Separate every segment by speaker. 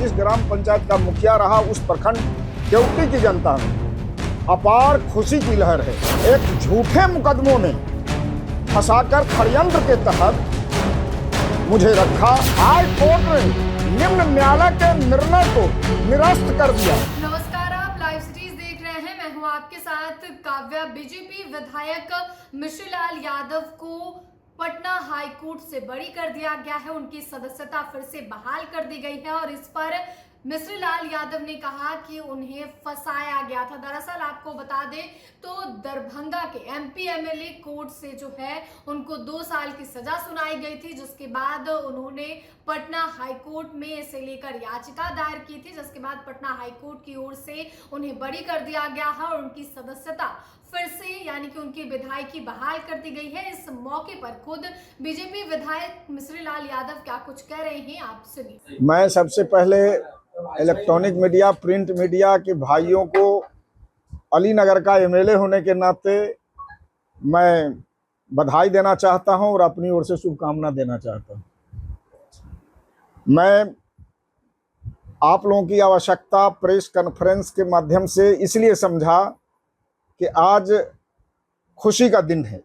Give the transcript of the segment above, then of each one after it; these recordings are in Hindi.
Speaker 1: जिस ग्राम पंचायत का मुखिया रहा उस प्रखंड केवटी की जनता में अपार खुशी की लहर है। एक झूठे मुकदमों में फंसाकर षड्यंत्र के तहत मुझे रखा, हाई कोर्ट ने निम्न न्यायालय के निर्णय को निरस्त कर दिया।
Speaker 2: नमस्कार, आप लाइव सिटीज देख रहे हैं। मैं हूं आपके साथ काव्या। बीजेपी विधायक मिश्रीलाल यादव को पटना हाई कोर्ट से बरी कर दिया गया है। उनकी सदस्यता फिर से बहाल कर दी गई है और इस पर मिश्रीलाल यादव ने कहा कि उन्हें फंसाया गया था। दरअसल आपको बता दें तो दरभंगा के एमपी एमएलए कोर्ट से जो है उनको 2 साल की सजा सुनाई गई थी, जिसके बाद उन्होंने पटना हाई कोर्ट में इसे लेकर याचिका दायर की थी, जिसके बाद पटना हाई कोर्ट की ओर से उन्हें बरी कर दिया गया है और उनकी सदस्यता फिर से यानी कि उनकी विधायकी बहाल कर दी गई है। इस मौके पर खुद बीजेपी विधायक मिश्रीलाल यादव क्या कुछ कह रहे हैं, आप सुनिए।
Speaker 1: मैं सबसे पहले इलेक्ट्रॉनिक मीडिया, प्रिंट मीडिया के भाइयों को अलीनगर का एमएलए होने के नाते मैं बधाई देना चाहता हूं और अपनी ओर से शुभकामना देना चाहता हूं। मैं आप लोगों की आवश्यकता प्रेस कॉन्फ्रेंस के माध्यम से इसलिए समझा कि आज खुशी का दिन है।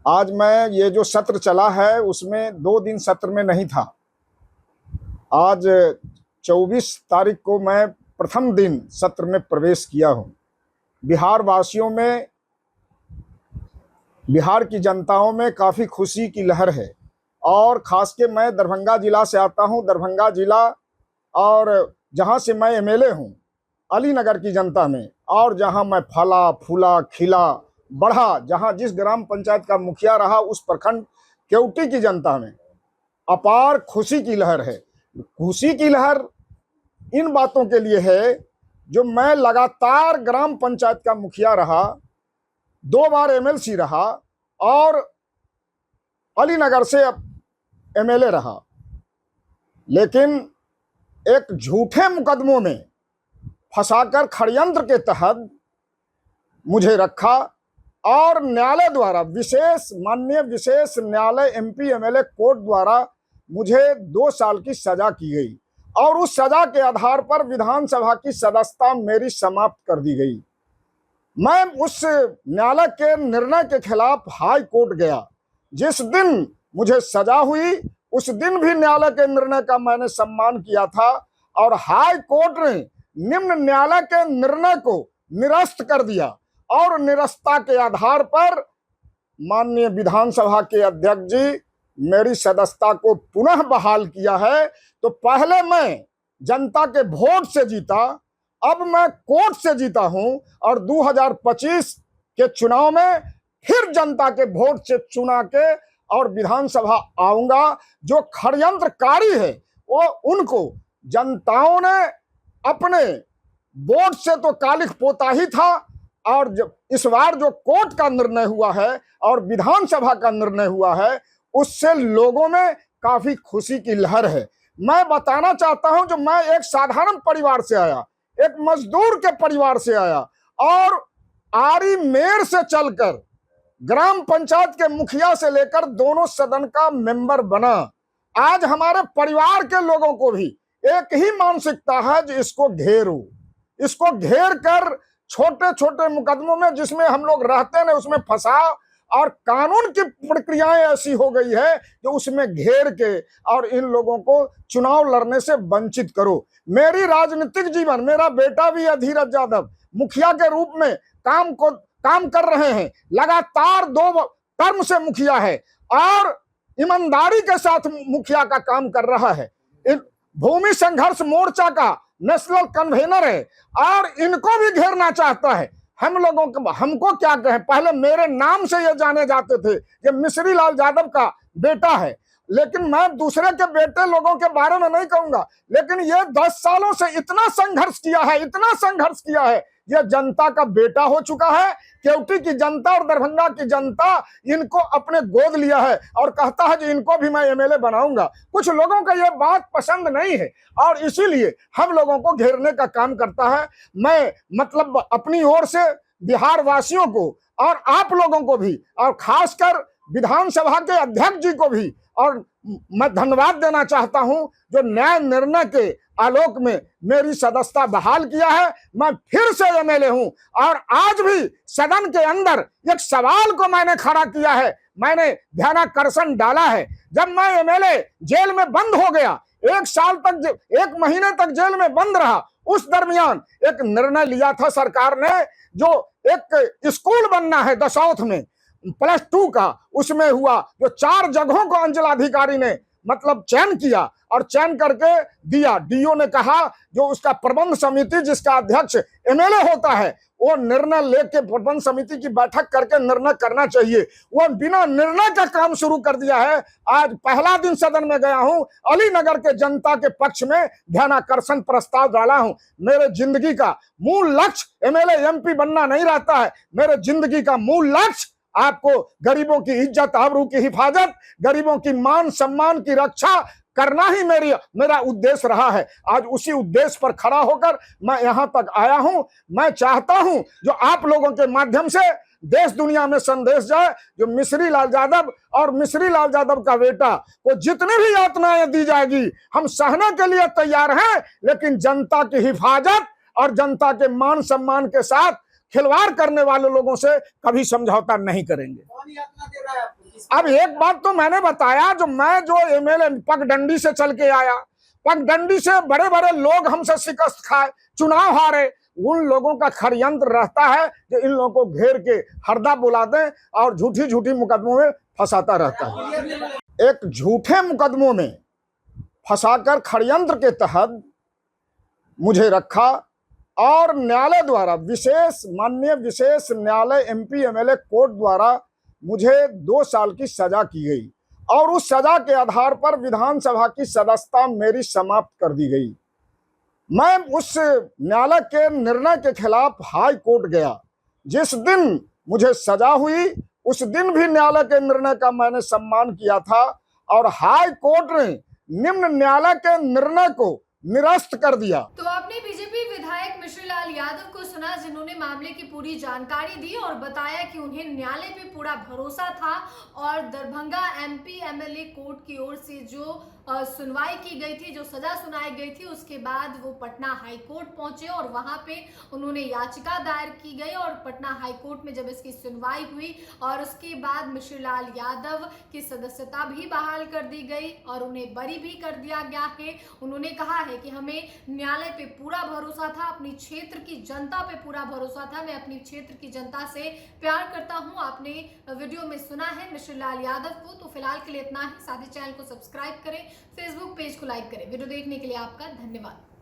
Speaker 1: आज मैं ये जो सत्र चला है उसमें 2 दिन सत्र में नहीं था। आज 24 तारीख को मैं प्रथम दिन सत्र में प्रवेश किया हूँ। बिहार वासियों में, बिहार की जनताओं में काफ़ी खुशी की लहर है और ख़ास के मैं दरभंगा जिला से आता हूँ। दरभंगा जिला और जहाँ से मैं एमएलए हूँ अलीनगर की जनता में, और जहाँ मैं फला फूला खिला बढ़ा, जहाँ जिस ग्राम पंचायत का मुखिया रहा उस प्रखंड केवटी की जनता में अपार खुशी की लहर है। खुशी की लहर इन बातों के लिए है जो मैं लगातार ग्राम पंचायत का मुखिया रहा, 2 बार एमएलसी रहा और अलीनगर से एमएलए रहा, लेकिन एक झूठे मुकदमों में फंसाकर षड्यंत्र के तहत मुझे रखा और न्यायालय द्वारा माननीय विशेष न्यायालय एमपी एमएलए कोर्ट द्वारा मुझे 2 साल की सजा की गई और उस सजा के आधार पर विधानसभा की सदस्यता मेरी समाप्त कर दी गई। मैं उस न्यायालय के निर्णय के खिलाफ हाई कोर्ट गया। जिस दिन मुझे सजा हुई उस दिन भी न्यायालय के निर्णय का मैंने सम्मान किया था और हाई कोर्ट ने निम्न न्यायालय के निर्णय को निरस्त कर दिया और निरस्ता के आधार पर माननीय विधानसभा के अध्यक्ष जी मेरी सदस्यता को पुनः बहाल किया है। तो पहले मैं जनता के वोट से जीता, अब मैं कोर्ट से जीता हूं और 2025 के चुनाव में फिर जनता के वोट से चुना के और विधानसभा आऊंगा। जो षड्यंत्रकारी है वो उनको जनताओं ने अपने वोट से तो कालिख पोता ही था, और जब इस बार जो कोर्ट का निर्णय हुआ है और विधानसभा का निर्णय हुआ है उससे लोगों में काफी खुशी की लहर है। मैं बताना चाहता हूं जो मैं एक साधारण परिवार से आया, एक मजदूर के परिवार से आया और आरी मेर से चलकर ग्राम पंचायत के मुखिया से लेकर दोनों सदन का मेंबर बना। आज हमारे परिवार के लोगों को भी एक ही मानसिकता है जो इसको घेरो, इसको घेर कर छोटे छोटे मुकदमों में जिसमें हम लोग रहते हैं उसमें फंसाओ और कानून की प्रक्रियाएं ऐसी हो गई है जो उसमें घेर के और इन लोगों को चुनाव लड़ने से वंचित करो। मेरी राजनीतिक जीवन, मेरा बेटा भी है धीरज यादव, मुखिया के रूप में काम कर रहे हैं, लगातार 2 टर्म से मुखिया है और ईमानदारी के साथ मुखिया का काम कर रहा है। भूमि संघर्ष मोर्चा का नेशनल कन्वेनर है और इनको भी घेरना चाहता है। हम लोगों को, हमको क्या कहें, पहले मेरे नाम से ये जाने जाते थे कि मिश्रीलाल यादव का बेटा है, लेकिन मैं दूसरे के बेटे लोगों के बारे में नहीं कहूंगा। लेकिन ये 10 सालों से इतना संघर्ष किया है, ये जनता का बेटा हो चुका है। केवटी की जनता और दरभंगा की जनता इनको अपने गोद लिया है और कहता है कि इनको भी मैं एमएलए बनाऊंगा। कुछ लोगों को ये बात पसंद नहीं है और इसीलिए हम लोगों को घेरने का काम करता है। मैं मतलब अपनी ओर से बिहार वासियों को और आप लोगों को भी और खासकर विधानसभा के अध्यक्ष जी को भी और मैं धन्यवाद देना चाहता हूं जो न्याय निर्णय के आलोक में मेरी सदस्यता बहाल किया है। मैं फिर से एमएलए हूं और आज भी सदन के अंदर एक सवाल को मैंने खड़ा किया है, मैंने ध्यानाकर्षण डाला है। जब मैं एमएलए जेल में बंद हो गया, 1 साल तक 1 महीने तक जेल में बंद रहा, उस दरमियान एक निर्णय लिया था सरकार ने, जो एक स्कूल बनना है दसौथ में +2 का, उसमें हुआ जो 4 जगहों को अंचलाधिकारी ने मतलब चयन किया और चयन करके दिया। डीओ ने कहा जो उसका प्रबंध समिति जिसका अध्यक्ष एमएलए होता है, वो निर्णय लेके प्रबंध समिति की बैठक करके निर्णय करना चाहिए। वो बिना निर्णय का काम शुरू कर दिया है। आज पहला दिन सदन में गया हूं, अलीनगर के जनता के पक्ष में ध्यानाकर्षण प्रस्ताव डाला हूं। मेरे जिंदगी का मूल लक्ष्य एमएलए एमपी बनना नहीं रहता है। मेरे जिंदगी का मूल लक्ष्य आपको गरीबों की इज्जत आबरू की हिफाजत, गरीबों की मान सम्मान की रक्षा करना ही मेरा उद्देश्य रहा है। आज उसी उद्देश्य पर खड़ा होकर मैं यहां तक आया हूं। मैं चाहता हूं जो आप लोगों के माध्यम से देश दुनिया में संदेश जाए, जो मिश्री लाल यादव और मिश्री लाल यादव का बेटा को जितनी भी यातनाएं दी जाएगी हम सहने के लिए तैयार हैं, लेकिन जनता की हिफाजत और जनता के मान सम्मान के साथ खिलवाड़ करने वाले लोगों से कभी समझौता नहीं करेंगे। अब एक बात तो मैंने बताया, जो एमएलए पगडंडी से चल के आया, पगडंडी से बड़े बड़े लोग हमसे शिकस्त खाए, चुनाव हारे, उन लोगों का षड्यंत्र रहता है जो इन लोगों को घेर के हरदा बुला दें और झूठी झूठी मुकदमों में फंसाता रहता है। एक झूठे मुकदमों में फंसाकर षड्यंत्र के तहत मुझे रखा और न्यायालय द्वारा माननीय विशेष न्यायालय एमपी एमएलए कोर्ट द्वारा मुझे 2 साल की सजा की गई और उस सजा के आधार पर विधानसभा की सदस्यता मेरी समाप्त कर दी गई। मैं उस न्यायालय के निर्णय के खिलाफ हाई कोर्ट गया। जिस दिन मुझे सजा हुई उस दिन भी न्यायालय के निर्णय का मैंने सम्मान किया था और हाई कोर्ट ने निम्न न्यायालय के निर्णय को निरस्त कर दिया।
Speaker 2: तो आपने बीजेपी विधायक मिश्री लाल यादव को सुना, जिन्होंने मामले की पूरी जानकारी दी और बताया कि उन्हें न्यायालय पे पूरा भरोसा था और दरभंगा एमपी एमएलए कोर्ट की ओर से जो सुनवाई की गई थी, जो सजा सुनाई गई थी, उसके बाद वो पटना हाई कोर्ट पहुंचे और वहां पे उन्होंने याचिका दायर की गई और पटना हाई कोर्ट में जब इसकी सुनवाई हुई और उसके बाद मिश्री लाल यादव की सदस्यता भी बहाल कर दी गई और उन्हें बरी भी कर दिया गया है। उन्होंने कहा है कि हमें न्यायालय पे पूरा भरोसा था, अपनी क्षेत्र की जनता पे पूरा भरोसा था, मैं अपनी क्षेत्र की जनता से प्यार करता हूं। आपने वीडियो में सुना है मिश्री लाल यादव को। तो फिलहाल के लिए इतना ही। साथ ही चैनल को सब्सक्राइब करें, फेसबुक पेज को लाइक करें। वीडियो देखने के लिए आपका धन्यवाद।